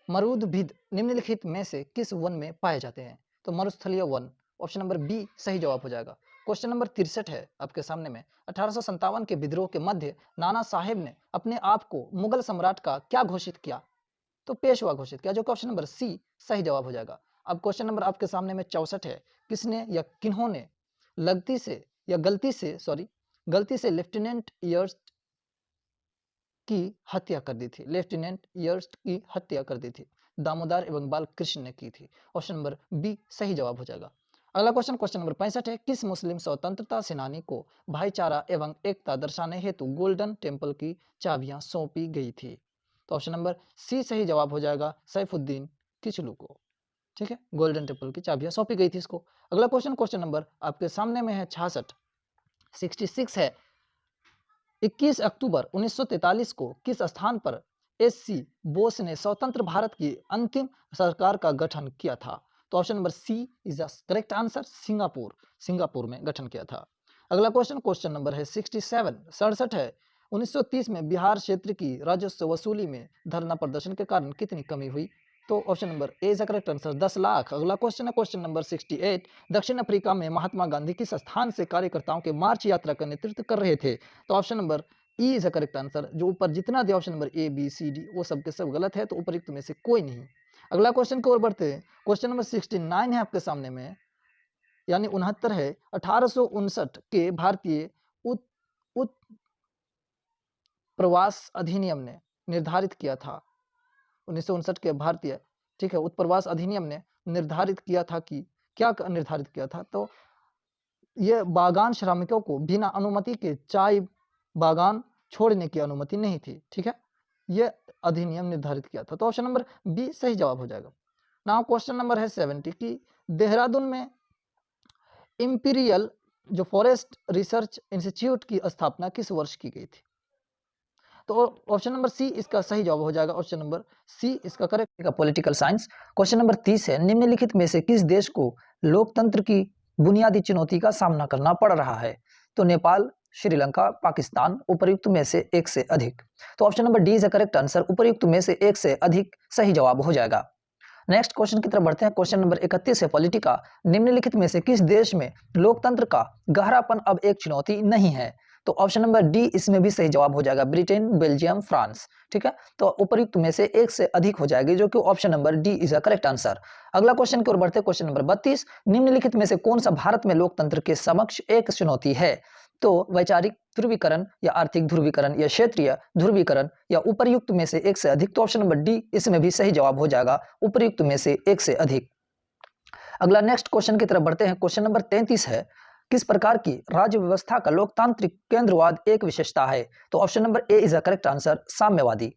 मरुदभिद निम्नलिखित में से किस वन में पाए जाते हैं? तो मरुस्थलीय वन, ऑप्शन नंबर बी सही जवाब हो जाएगा। क्वेश्चन नंबर 63 है आपके सामने में। 1857 के विद्रोह के मध्य नाना साहेब ने अपने आप को मुगल सम्राट का क्या घोषित किया? तो पेशवा घोषित किया, जो कि ऑप्शन नंबर सी सही जवाब हो जाएगा। अब क्वेश्चन नंबर आपके सामने में 64 है। किसने या किन्होंने गलती से लेफ्टिनेंट की हत्या कर दी थी? लेफ्टिनेंट यर्स्ट की हत्या कर दी थी। दामोदर एवं बालकृष्ण ने की थी। ऑप्शन नंबर बी सही जवाब हो जाएगा। अगला क्वेश्चन, क्वेश्चन नंबर 65 है, किस मुस्लिम स्वतंत्रता सेनानी को भाईचारा एवं एकता दर्शाने हेतु गोल्डन टेम्पल की चाबियां सौंपी गई थी? तो ऑप्शन नंबर सी सही जवाब हो जाएगा, सैफुद्दीन किचलू को। ठीक है, गोल्डन टेम्पल की चाबियां सौंपी गई थी इसको। अगला क्वेश्चन, क्वेश्चन नंबर आपके सामने में है 66, 66 है, 21 अक्टूबर 1943 को किस स्थान पर एससी बोस ने स्वतंत्र भारत की अंतिम सरकार का गठन किया था? तो option number C is the correct answer, Singapore, Singapore में गठन किया था। अगला क्वेश्चन, क्वेश्चन नंबर है 67, 67 है, 1930 में बिहार क्षेत्र की राजस्व वसूली में धरना प्रदर्शन के कारण कितनी कमी हुई? तो option number A is the correct answer, 10 lakh. अगला क्वेश्चन है क्वेश्चन नंबर 68, दक्षिण अफ्रीका में महात्मा गांधी किस स्थान से कार्यकर्ताओं के मार्च यात्रा का नेतृत्व कर रहे थे? तो option number E is the correct answer. जो ऊपर जितना दिया option number A B C D वो सब के सब गलत है, तो उपयुक्त में से कोई नहीं। अगला क्वेश्चन की ओर बढ़ते हैं, क्वेश्चन नंबर 69 है आपके सामने में, यानी 69 है, 1859 के भारतीय उत, उत प्रवास अधिनियम ने निर्धारित किया था, 1959 के भारतीय, ठीक है, उत्प्रवास अधिनियम ने निर्धारित किया था कि क्या निर्धारित किया था? तो ये बागान श्रमिकों को बिना अनुमति के चाय बागान छोड़ने की अनुमति नहीं थी। ठीक है, ये अधिनियम निर्धारित किया था। तो ऑप्शन नंबर बी सही जवाब हो जाएगा। नाउ क्वेश्चन नंबर है 70 की देहरादून में इंपीरियल जो फॉरेस्ट रिसर्च इंस्टीट्यूट की स्थापना किस वर्ष की गई थी? तो ऑप्शन नंबर सी इसका सही जवाब हो जाएगा, ऑप्शन नंबर सी इसका correct, political science. Question number 30 है, निम्नलिखित में से किस देश को लोकतंत्र की बुनियादी चुनौती का सामना करना पड़ रहा है? तो नेपाल, श्रीलंका, पाकिस्तान, उपर्युक्त में से एक से अधिक। तो option number D is correct answer, उपर्युक्त में से एक से अधिक सही जवाब हो जाएगा। नेक्स्ट क्वेश्चन की तरफ बढ़ते हैं, क्वेश्चन नंबर 31 है पॉलिटिका, निम्नलिखित में से किस देश में लोकतंत्र का गहरापन अब एक चुनौती नहीं है? तो ऑप्शन नंबर डी इसमें भी सही जवाब हो जाएगा, ब्रिटेन, बेल्जियम, फ्रांस। ठीक है, तो उपयुक्त में से एक से अधिक हो जाएगी, जो कि option number D is a correct answer. अगला क्वेश्चन की ओर बढ़ते हैं, क्वेश्चन नंबर 32, निम्नलिखित में से कौन सा भारत में लोकतंत्र के समक्ष एक चुनौती है? तो वैचारिक ध्रुवीकरण या आर्थिक ध्रुवीकरण या क्षेत्रीय ध्रुवीकरण या उपर्युक्त में से एक से अधिक। तो ऑप्शन नंबर डी इसमें भी सही जवाब हो जाएगा, उपर्युक्त में से एक से अधिक। अगला नेक्स्ट क्वेश्चन की तरफ बढ़ते हैं, क्वेश्चन नंबर 33 है, किस प्रकार की राज्य व्यवस्था का लोकतांत्रिक केंद्रवाद एक विशेषता है? तो option number A is a correct answer, साम्यवादी।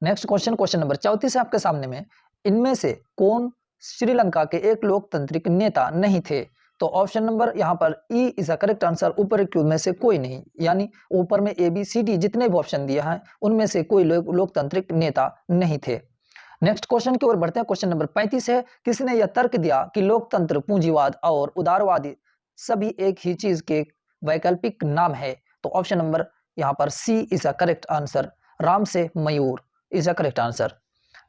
नेक्स्ट क्वेश्चन, क्वेश्चन नंबर 34 है आपके सामने में, इनमें से कौन श्रीलंका के एक लोकतांत्रिक नेता नहीं थे? तो ऑप्शन नंबर यहाँ पर E is a correct answer, ऊपर में से कोई नहीं, यानी ऊपर में ए बी सी डी जितने भी ऑप्शन दिया है उनमें से कोई लोकतांत्रिक नेता नहीं थे। नेक्स्ट क्वेश्चन की ओर बढ़ते हैं, क्वेश्चन नंबर 35 है, किसने यह तर्क दिया कि लोकतंत्र, पूंजीवाद और उदारवादी सभी एक ही चीज के वैकल्पिक नाम है? तो ऑप्शन नंबर यहाँ पर C is a correct answer, Ram से Mayur is a correct answer.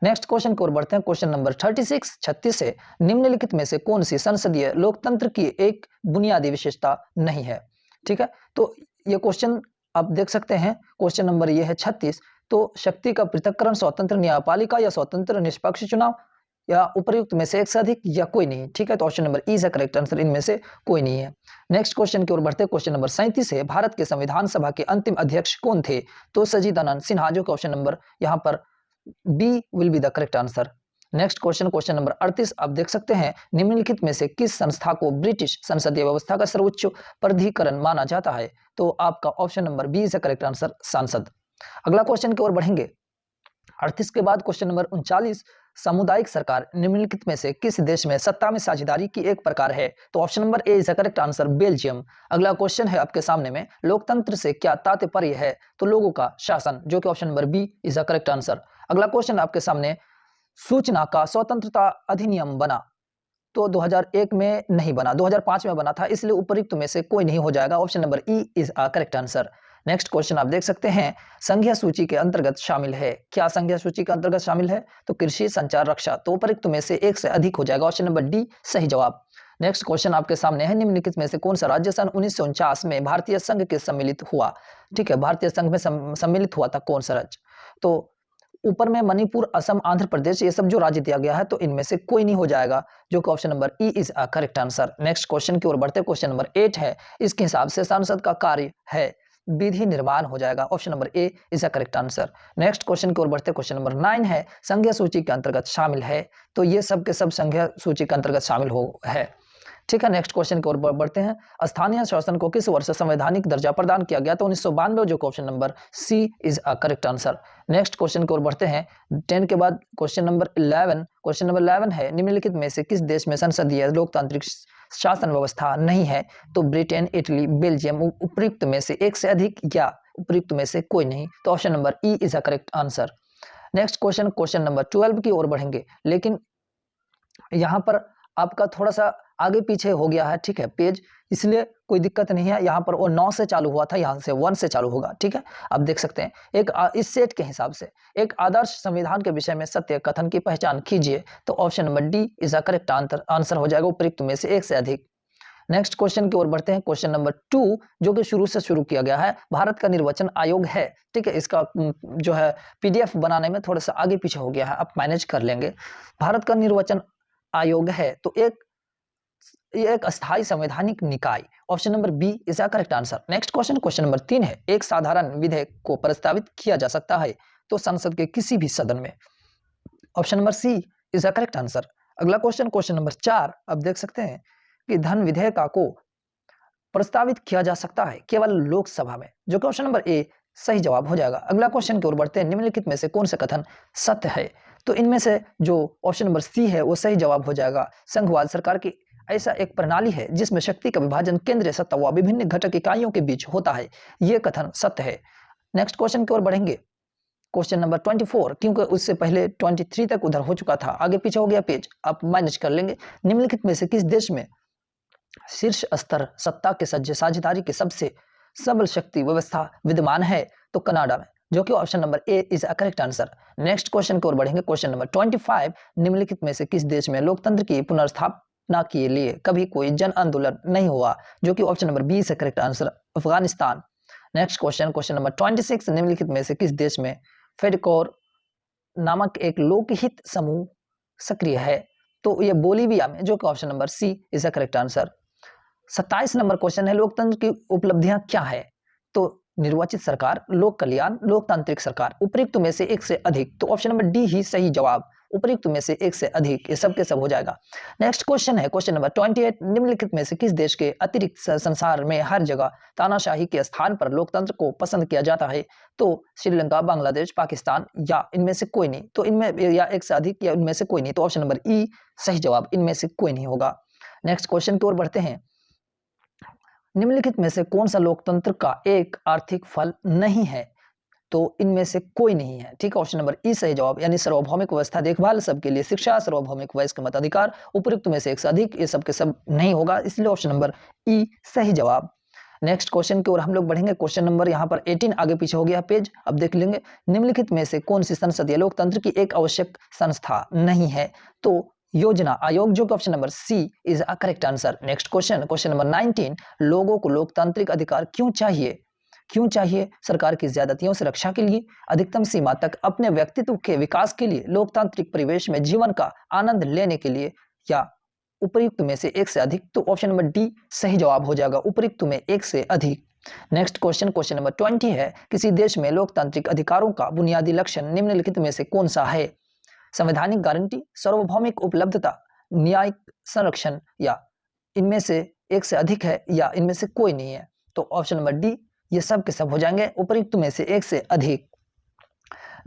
Next question की ओर बढ़ते हैं, क्वेश्चन नंबर 36, 36 है, निम्नलिखित में से कौन सी संसदीय लोकतंत्र की एक बुनियादी विशेषता नहीं है? ठीक है, तो ये क्वेश्चन आप देख सकते हैं, क्वेश्चन नंबर ये है 36, तो शक्ति का पृथक्करण, स्वतंत्र न्यायपालिका या स्वतंत्र निष्पक्ष चुनाव या उपर्युक्त में से एक से अधिक या कोई नहीं। ठीक है, तो option number E is correct answer, इनमें से कोई नहीं है। नेक्स्ट क्वेश्चन की ओर बढ़ते हैं, क्वेश्चन नंबर 37 है, भारत के संविधान सभा के अंतिम अध्यक्ष कौन थे? तो सच्चिदानंद सिन्हा, जो कि ऑप्शन नंबर यहाँ पर B will be the correct answer. Next question, question number 38 आप देख सकते हैं, निम्नलिखित में से किस संस्था को ब्रिटिश संसदीय व्यवस्था का सर्वोच्च प्राधिकरण माना जाता है? तो आपका option number B is the correct answer, सांसद। अगला क्वेश्चन की ओर बढ़ेंगे, 38 के बाद क्वेश्चन नंबर 39, सामुदायिक सरकार निम्नलिखित में से किस देश में सत्ता में साझेदारी की एक प्रकार है? तो option number A is the correct answer, Belgium. अगला क्वेश्चन है आपके सामने में, लोकतंत्र से क्या तात्पर्य है? तो लोगों का शासन, जो कि option number B is the correct answer. अगला क्वेश्चन आपके सामने, सूचना का स्वतंत्रता अधिनियम बना तो 2001 में नहीं बना, 2005 में बना था, इसलिए उपयुक्त में से कोई नहीं हो जाएगा, option number E is a correct answer. Next question आप देख सकते हैं, संघीय सूची के अंतर्गत शामिल है, क्या संघीय सूची के अंतर्गत शामिल है? तो कृषि, संचार, रक्षा, तो उपयुक्त में से एक से अधिक हो जाएगा, ऑप्शन नंबर डी सही जवाब। नेक्स्ट क्वेश्चन आपके सामने है, निम्नलिखित में से कौन सा राज्य सन 1949 में भारतीय संघ के सम्मिलित हुआ? ठीक है, भारतीय संघ में सम्मिलित हुआ था कौन सा राज्य? तो ऊपर में मणिपुर, असम, आंध्र प्रदेश, ये सब जो राज्य दिया गया है, तो इनमें से कोई नहीं हो जाएगा, जो कि option number E is a correct answer. Next question की ओर बढ़ते, क्वेश्चन नंबर 8 है, इसके हिसाब से सांसद का कार्य है, विधि निर्माण हो जाएगा। Option number A is a correct answer. Next question की ओर बढ़ते हैं। क्वेश्चन नंबर 9 है संघीय सूची के अंतर्गत शामिल है, तो ये सब के सब संघीय सूची के अंतर्गत शामिल हो है। ठीक है, नेक्स्ट क्वेश्चन की ओर बढ़ते हैं। स्थानीय शासन को किस वर्ष संवैधानिक दर्जा प्रदान किया गया? तो 1992, जो option number C is a correct answer. Next question की ओर बढ़ते हैं। 10 के बाद क्वेश्चन नंबर 11। क्वेश्चन नंबर 11 है निम्नलिखित में से किस देश में संसदीय लोकतांत्रिक शासन व्यवस्था नहीं है? तो ब्रिटेन, इटली, बेल्जियम। उपयुक्त में से एक से अधिक या उपयुक्त में से कोई नहीं? तो option number E is a correct answer. Next question, question number 12 की ओर बढ़ेंगे, लेकिन यहाँ पर आपका थोड़ा सा आगे पीछे हो गया है, ठीक है, पेज, इसलिए कोई दिक्कत नहीं है। यहाँ पर वो 9 से चालू हुआ था, यहाँ से 1 से चालू होगा। ठीक है, आप देख सकते हैं। एक इस सेट के हिसाब से एक आदर्श संविधान के विषय में सत्य कथन की पहचान कीजिए। तो option number D is a correct answer हो जाएगा, उपयुक्त में से एक से अधिक। नेक्स्ट क्वेश्चन की ओर बढ़ते हैं। क्वेश्चन नंबर 2, जो कि शुरू किया गया है, भारत का निर्वाचन आयोग है। ठीक है, इसका जो है पीडीएफ बनाने में थोड़ा सा आगे पीछे हो गया है, आप मैनेज कर लेंगे। भारत का निर्वाचन आयोग है, तो ये एक अस्थायी संवैधानिक निकाय। Option number B is the correct answer. Next question, question number 3 है एक साधारण विधेयक को प्रस्तावित किया जा सकता है तो संसद के किसी भी सदन में? Option number C is the correct answer. अगला क्वेश्चन, क्वेश्चन नंबर 4, आप देख सकते हैं कि धन विधेयक को प्रस्तावित किया जा सकता है केवल लोकसभा में, जो कि ऑप्शन नंबर ए सही जवाब हो जाएगा। अगला क्वेश्चन की ओर बढ़ते हैं। निम्नलिखित में से कौन सा कथन सत्य है? तो इनमें से जो ऑप्शन नंबर सी है वो सही जवाब हो जाएगा। संघवाद सरकार की ऐसा एक प्रणाली है जिसमें शक्ति का विभाजन केंद्रीय सत्ता व विभिन्न घटक इकाइयों के बीच होता है, ये कथन सत्य है। नेक्स्ट क्वेश्चन की ओर बढ़ेंगे। क्वेश्चन नंबर 24, क्योंकि उससे पहले 23 तक उधर हो चुका था, आगे पीछे हो गया पेज, आप मैनेज कर लेंगे। निम्नलिखित में से किस देश में शीर्ष स्तर सत्ता के साझेदारी के सबसे सबल शक्ति व्यवस्था विद्यमान है? तो कनाडा में, जो कि option number A is a correct answer. Next question की ओर बढ़ेंगे। क्वेश्चन नंबर 25, निम्नलिखित में से किस देश में लोकतंत्र की पुनर्स्थापना के लिए कभी कोई जन आंदोलन नहीं हुआ? जो कि ऑप्शन नंबर बी से correct answer, Afghanistan. Next question, question number 26, निम्नलिखित में से किस देश में फेडकोर नामक एक लोकहित समूह सक्रिय है? तो ये बोलीविया में, जो कि option number C is a correct answer. 27 number question है लोकतंत्र की उपलब्धियां क्या है? तो निर्वाचित सरकार, लोक कल्याण, लोकतांत्रिक सरकार। उपयुक्त में से एक से अधिक, तो ऑप्शन नंबर डी ही सही जवाब, उपयुक्त में से एक से अधिक, ये सब के सब हो जाएगा। नेक्स्ट क्वेश्चन है क्वेश्चन नंबर 28, निम्नलिखित में से किस देश के अतिरिक्त संसार में हर जगह तानाशाही के स्थान पर लोकतंत्र को पसंद किया जाता है? तो श्रीलंका, बांग्लादेश, पाकिस्तान, या इनमें से कोई नहीं? तो इनमें या एक से अधिक या इनमें से कोई नहीं, तो ऑप्शन नंबर ई सही जवाब, इनमें से कोई नहीं होगा। नेक्स्ट क्वेश्चन की ओर बढ़ते हैं। निम्नलिखित में से कौन सा लोकतंत्र का एक आर्थिक फल नहीं है? तो इनमें से कोई नहीं है। ठीक है, ऑप्शन नंबर ई सही जवाब, यानी सार्वभौमिक व्यवस्था, देखभाल सबके लिए, शिक्षा, सार्वभौमिक वयस्क मताधिकार, उपयुक्त में से एक से अधिक, ये सब के सब नहीं होगा, इसलिए ऑप्शन नंबर ई सही जवाब। नेक्स्ट क्वेश्चन की ओर हम लोग बढ़ेंगे। क्वेश्चन नंबर यहाँ पर 18, आगे पीछे हो गया पेज, अब देख लेंगे। निम्नलिखित में से कौन सी संसदीय लोकतंत्र की एक आवश्यक संस्था नहीं है? तो योजना आयोग, जो कि option number C is a correct answer. Next question, question number 19, लोगों को लोकतांत्रिक अधिकार क्यों चाहिए? क्यों चाहिए? सरकार की ज्यादतियों से रक्षा के लिए, अधिकतम सीमा तक अपने व्यक्तित्व के विकास के लिए, लोकतांत्रिक परिवेश में जीवन का आनंद लेने के लिए, या उपयुक्त में से एक से अधिक? तो ऑप्शन नंबर डी सही जवाब हो जाएगा, उपयुक्त में एक से अधिक। नेक्स्ट क्वेश्चन, क्वेश्चन नंबर 20 है किसी देश में लोकतांत्रिक अधिकारों का बुनियादी लक्षण निम्नलिखित में से कौन सा है? संवैधानिक गारंटी, सार्वभौमिक उपलब्धता, न्यायिक संरक्षण, या इनमें से एक से अधिक है, या इनमें से कोई नहीं है? तो ऑप्शन नंबर डी ये सब के सब हो जाएंगे, उपयुक्त में से एक से अधिक।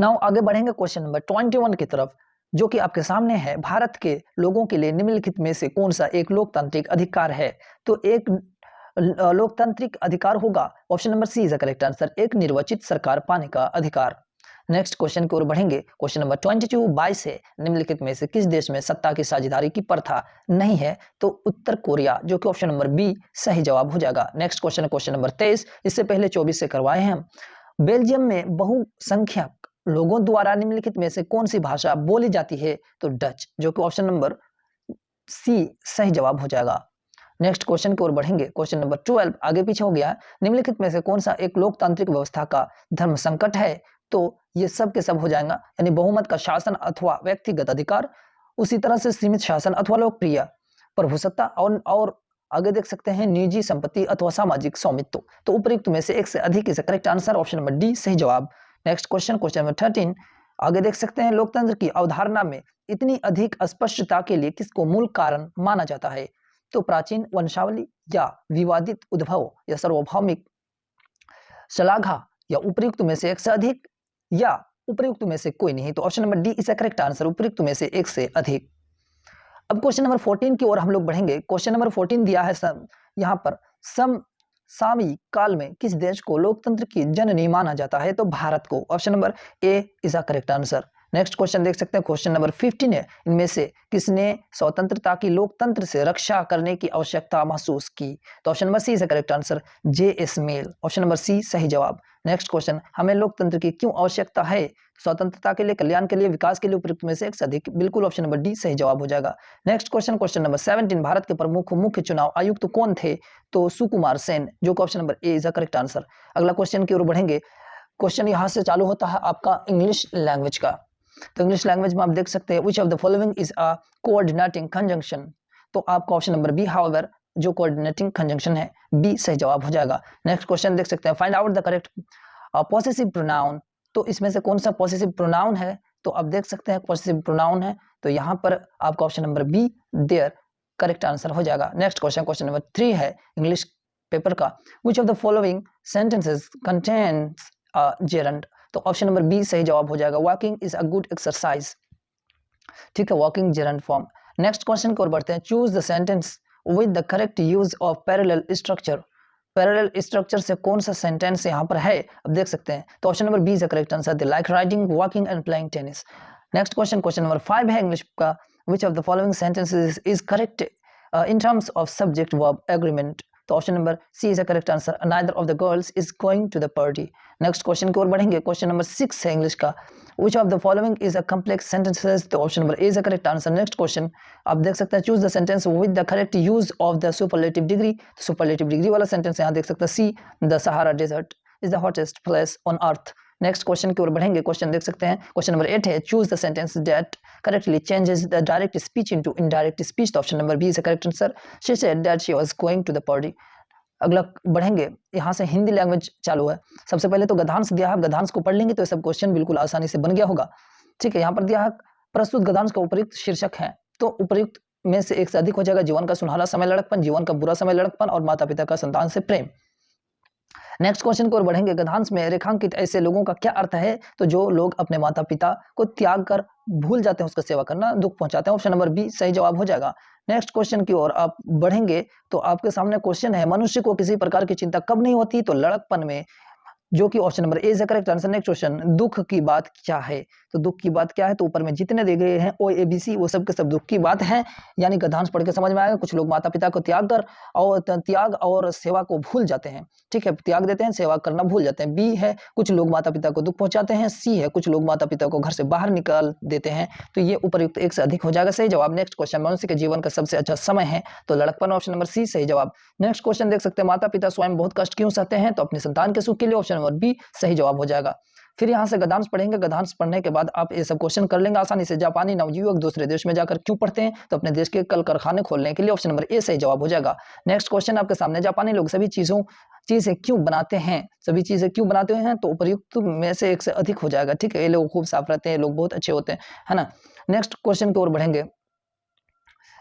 नाउ आगे बढ़ेंगे क्वेश्चन नंबर 21 की तरफ, जो कि आपके सामने है। भारत के लोगों के लिए निम्नलिखित में से कौन सा एक लोकतांत्रिक अधिकार है? तो एक लोकतांत्रिक अधिकार होगा, option number C is the correct answer, एक निर्वाचित सरकार पाने का अधिकार। नेक्स्ट क्वेश्चन की ओर बढ़ेंगे। क्वेश्चन नंबर 22 है निम्नलिखित में से किस देश में सत्ता की साझेदारी की प्रथा नहीं है? तो उत्तर कोरिया, जो कि ऑप्शन नंबर बी सही जवाब हो जाएगा। नेक्स्ट क्वेश्चन, क्वेश्चन नंबर 23, इससे पहले 24 से करवाए हैं हम। बेल्जियम में बहुसंख्यक लोगों द्वारा निम्नलिखित में से कौन सी भाषा बोली जाती है? तो डच, जो कि ऑप्शन नंबर सी सही जवाब हो जाएगा। नेक्स्ट क्वेश्चन की ओर बढ़ेंगे। क्वेश्चन नंबर 12 आगे पीछे हो गया। निम्नलिखित में से कौन सा एक लोकतांत्रिक व्यवस्था का धर्म संकट है? तो ये सब के सब हो जाएगा, यानी बहुमत का शासन अथवा व्यक्तिगत अधिकार, उसी तरह से सीमित शासन अथवा लोकप्रिय प्रभुसत्ता, और आगे देख सकते हैं निजी संपत्ति अथवा सामाजिक स्वामित्व। तो उपयुक्त में से एक से अधिक is correct answer, option number D सही जवाब। नेक्स्ट क्वेश्चन, क्वेश्चन नंबर 13, आगे देख सकते हैं लोकतंत्र की अवधारणा में इतनी अधिक अस्पष्टता के लिए किसको मूल कारण माना जाता है? तो प्राचीन वंशावली या विवादित उद्भव या सार्वभौमिक श्लाघा या उपयुक्त में से एक से अधिक या उपयुक्त में से कोई नहीं। तो option number D is correct answer, उपयुक्त में से एक से अधिक। अब क्वेश्चन नंबर 14 की ओर हम लोग बढ़ेंगे। क्वेश्चन नंबर 14 दिया है यहाँ पर समसामयिक काल में किस देश को लोकतंत्र की जननी माना जाता है? तो भारत को, option number A is a correct answer. Next question देख सकते हैं, क्वेश्चन नंबर 15 है, इनमें से किसने स्वतंत्रता की लोकतंत्र से रक्षा करने की आवश्यकता महसूस की? तो option number C is correct answer, J S. Mill, option number C सही जवाब। नेक्स्ट क्वेश्चन, हमें लोकतंत्र की क्यों आवश्यकता है? स्वतंत्रता के लिए, कल्याण के लिए, विकास के लिए, उपयुक्त में से एक से अधिक, बिल्कुल ऑप्शन नंबर डी सही जवाब हो जाएगा। Next question, question number 17, Bharat के प्रमुख मुख्य चुनाव आयुक्त कौन थे? तो सुकुमार सेन, जो कि option number A is correct answer. अगला क्वेश्चन की ओर बढ़ेंगे। क्वेश्चन यहाँ से चालू होता है आपका इंग्लिश लैंग्वेज का। तो इंग्लिश लैंग्वेज में आप देख सकते हैं विच of the following is a coordinating conjunction? तो आपका ऑप्शन नंबर बी हाउएवर, जो कोऑर्डिनेटिंग कंजंक्शन है, बी सही जवाब हो जाएगा। नेक्स्ट क्वेश्चन देख सकते हैं, find out the correct possessive pronoun. तो इसमें से कौन सा पॉसेसिव प्रोनाउन है? तो आप देख सकते हैं पॉसेसिव प्रोनाउन है, तो यहाँ पर आपका option number B there correct answer हो जाएगा। नेक्स्ट क्वेश्चन, क्वेश्चन नंबर 3 है इंग्लिश पेपर का, which of the following sentences contains a gerund? तो ऑप्शन नंबर बी सही जवाब हो जाएगा, walking is a good exercise. ठीक है, walking gerund form. Next question की ओर बढ़ते हैं, choose the sentence with the correct use of parallel structure. Parallel structure से कौन सा सेंटेंस यहाँ पर है? अब देख सकते हैं, तो option number B is the correct answer, they like riding, walking and playing tennis. Next question, question number 5 है इंग्लिश का, which of the following sentences is correct in terms of subject verb agreement? तो option number C is the correct answer, neither of the girls is going to the party. Next question की ओर बढ़ेंगे। क्वेश्चन नंबर 6 है इंग्लिश का, which of the following is a complex sentences? तो option number A is the correct answer. Next question, आप देख सकते हैं, choose the sentence with the correct use of the superlative degree. Superlative degree वाला सेंटेंस यहाँ देख सकते हैं, see the Sahara desert is the hottest place on earth. Next question की ओर बढ़ेंगे। क्वेश्चन देख सकते हैं, क्वेश्चन नंबर 8 है, choose the sentence that correctly changes the direct speech into indirect speech. तो option number B is the correct answer, she said that she was going to the party. अगला बढ़ेंगे, यहाँ से हिंदी लैंग्वेज चालू है। सबसे पहले तो गद्यांश दिया है, गद्यांश को पढ़ लेंगे तो सब क्वेश्चन बिल्कुल आसानी से बन गया होगा। ठीक है, यहाँ पर दिया है प्रस्तुत गद्यांश का उपयुक्त शीर्षक है, तो उपयुक्त में से एक से अधिक हो जाएगा, जीवन का सुनहरा समय लड़कपन, जीवन का बुरा समय लड़कपन और माता पिता का संतान से प्रेम। नेक्स्ट क्वेश्चन की ओर बढ़ेंगे, गद्यांश में रेखांकित ऐसे लोगों का क्या अर्थ है? तो जो लोग अपने माता पिता को त्याग कर भूल जाते हैं उसका सेवा करना, दुख पहुंचाते हैं, ऑप्शन नंबर बी सही जवाब हो जाएगा। नेक्स्ट क्वेश्चन की ओर आप बढ़ेंगे तो आपके सामने क्वेश्चन है, मनुष्य को किसी प्रकार की चिंता कब नहीं होती? तो लड़कपन में, जो कि option number A is the correct answer. Next question, दुख की बात क्या है? तो दुख की बात क्या है? तो ऊपर में जितने दे गए हैं ओ ए बी सी, वो सब के सब दुख की बात है, यानी गद्यांश पढ़ के समझ में आएगा। कुछ लोग माता पिता को त्याग और सेवा को भूल जाते हैं। ठीक है, त्याग देते हैं, सेवा करना भूल जाते हैं। बी है, कुछ लोग माता पिता को दुख पहुंचाते हैं। सी है, कुछ लोग माता पिता को घर से बाहर निकाल देते हैं। तो ये उपयुक्त एक से अधिक हो जाएगा सही जवाब। नेक्स्ट क्वेश्चन, मनुष्य के जीवन का सबसे अच्छा समय है? तो लड़कपन, ऑप्शन नंबर सी सही जवाब। नेक्स्ट क्वेश्चन देख सकते हैं, माता पिता स्वयं बहुत कष्ट क्यों सहते हैं? तो अपने संतान के सुख के लिए, ऑप्शन नंबर बी सही जवाब हो जाएगा। फिर यहाँ से गद्यांश पढ़ेंगे, गद्यांश पढ़ने के बाद आप ये सब क्वेश्चन कर लेंगे आसानी से। जापानी नवयुवक दूसरे देश में जाकर क्यों पढ़ते हैं? तो अपने देश के कल कारखाने खोलने के लिए, ऑप्शन नंबर ए सही जवाब हो जाएगा। नेक्स्ट क्वेश्चन आपके सामने, जापानी लोग सभी चीजें क्यों बनाते हैं? सभी चीजें क्यों बनाते हैं? तो उपयुक्त में से एक से अधिक हो जाएगा। ठीक है, ये लोग खूब साफ रहते हैं, ये लोग बहुत अच्छे होते हैं, है ना। नेक्स्ट क्वेश्चन की ओर बढ़ेंगे,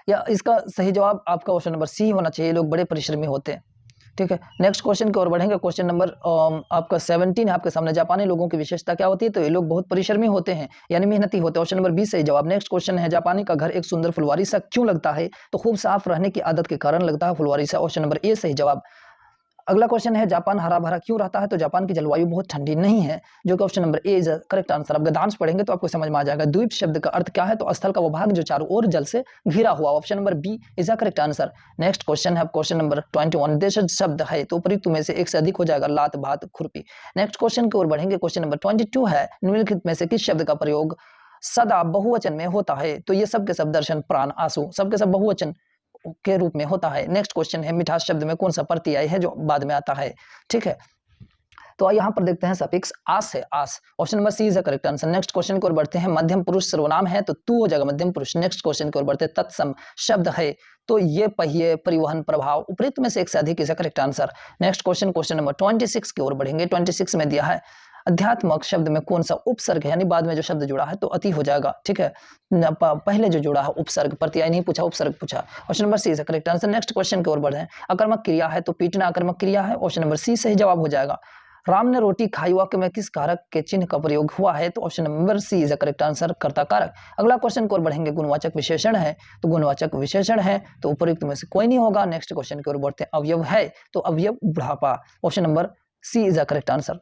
या इसका सही जवाब आपका ऑप्शन नंबर सी होना चाहिए, लोग बड़े परिश्रमी होते हैं। ठीक है, नेक्स्ट क्वेश्चन की ओर बढ़ेंगे। क्वेश्चन नंबर आपका 17 है आपके सामने, जापानी लोगों की विशेषता क्या होती है? तो ये लोग बहुत परिश्रमी होते हैं, यानी मेहनती होते हैं, ऑप्शन नंबर 20 सही जवाब। नेक्स्ट क्वेश्चन है, जापानी का घर एक सुंदर फुलवारी सा क्यों लगता है? तो खूब साफ रहने की आदत के कारण लगता है फुलवारी सा, ऑप्शन नंबर ए सही जवाब। अगला क्वेश्चन है, जापान हरा भरा क्यों रहता है? तो जापान की जलवायु बहुत ठंडी नहीं है, जो कि option number A is correct answer. अब गद्यांश पढ़ेंगे तो आपको समझ में आ जाएगा। द्वीप शब्द का अर्थ क्या है? तो स्थल का वो भाग जो चारों ओर जल से घिरा हुआ, option number B is correct answer. Next question है क्वेश्चन नंबर 21, देशज शब्द है तो उपयुक्त में से एक से अधिक हो जाएगा, लात भात खुरपी। नेक्स्ट क्वेश्चन की ओर बढ़ेंगे। क्वेश्चन नंबर 22 है, निम्नलिखित में से किस शब्द का प्रयोग सदा बहुवचन में होता है? तो ये सब के सब दर्शन प्राण आंसू सबके सब बहुवचन के रूप में होता है। नेक्स्ट क्वेश्चन है, मिठास शब्द में कौन सा प्रत्यय है जो बाद में आता है? ठीक है, तो यहाँ पर देखते हैं सफिक्स आस है, ous. Option number C is the correct answer. Next question की ओर बढ़ते हैं। मध्यम पुरुष सर्वनाम है तो तू हो जाएगा मध्यम पुरुष। नेक्स्ट क्वेश्चन की ओर बढ़ते हैं। तत्सम शब्द है तो ये पहिए, परिवहन, प्रभाव, उपयुक्त में से एक से अधिक is the correct answer. Next question, question number 26 की ओर बढ़ेंगे। 26 में दिया है अध्यात्मक शब्द में कौन सा उपसर्ग है, यानी बाद में जो शब्द जुड़ा है तो अति हो जाएगा, ठीक है। पहले जो जुड़ा है उपसर्ग, प्रत्यय नहीं पूछा, उपसर्ग पूछा। Option number C is the correct answer. Next question की ओर बढ़े। अकर्मक क्रिया है तो पीटना अकर्मक क्रिया है। ऑप्शन नंबर सी सही जवाब हो जाएगा। राम ने रोटी खाई वाक्य में किस कारक के चिन्ह का प्रयोग हुआ है, तो option number C is the correct answer, कर्ता कारक। अगला क्वेश्चन की ओर बढ़ेंगे। गुणवाचक विशेषण है तो गुणवाचक विशेषण है तो उपयुक्त में से कोई नहीं होगा। नेक्स्ट क्वेश्चन की ओर बढ़ते हैं। अवयव है तो अवयव बुढ़ापा। Option number C is the correct answer.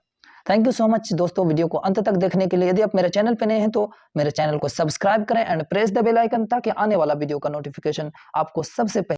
Thank you so much दोस्तों वीडियो को अंत तक देखने के लिए। यदि आप मेरे चैनल पे नए हैं तो मेरे चैनल को सब्सक्राइब करें and press the bell icon ताकि आने वाला वीडियो का नोटिफिकेशन आपको सबसे पहले